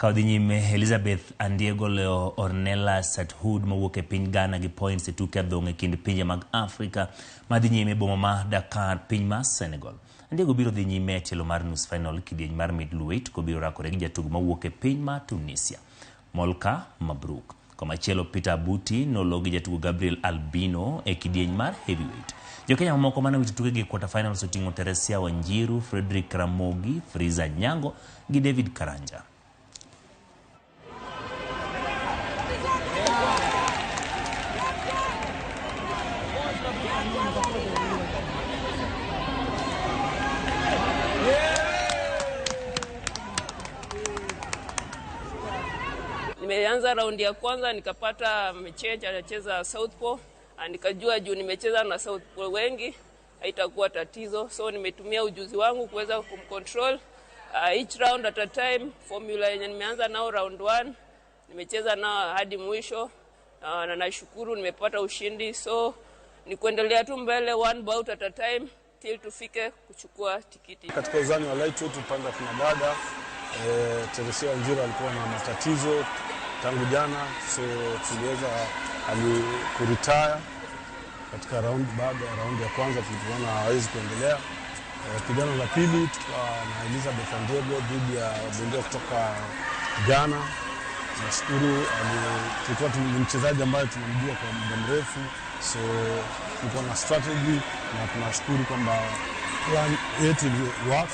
Kaudhinyime Elizabeth Andiego leo Ornella Sathoud mawuok e piny Ghana gi points e tuke adhong' e kind pinje mag Afrika madhinyime boma ma Dakar piny mar Senegal. Andiego biro dhi nyime e tielo mar nus final kidieny mar middleweight kobiro rakore gi jatugo mawuok e piny mar Tunisia Molka Mabruk. Komachielo Peter Buti nolo gi jatugo Gabriel Albino e kidieny mar heavyweight. Jokenya mamoko mane wito tuke gi quarter finals oting'o Teresia Wanjiru, Frederick Ramogi, Friza Nyango gi David Karanja. Nimeanza raundi ya kwanza nikapata mchezaji anacheza southpaw, nikajua juu nimecheza na southpaw wengi haitakuwa tatizo, so nimetumia ujuzi wangu kuweza kumcontrol each round at a time. Formula yenye nimeanza nao round 1 nimecheza nao hadi mwisho, na nashukuru nimepata ushindi, so ni kuendelea tu mbele one bout at a time till tufike kuchukua tikiti. Katika uzani wa lightweight upande wa kinadada Teresia Wanjiru alikuwa na matatizo tangu jana, so tuliweza kuretire katika round. Baada ya round ya kwanza tuliona hawezi kuendelea. Pigano la pili tukawa na Elizabeth Andiego dhidi ya bondia kutoka Ghana. Nashukuru tulikuwa ni mchezaji ambaye tunamjua kwa muda mrefu, so tulikuwa na strategy na tunashukuru kwamba plan yetu work.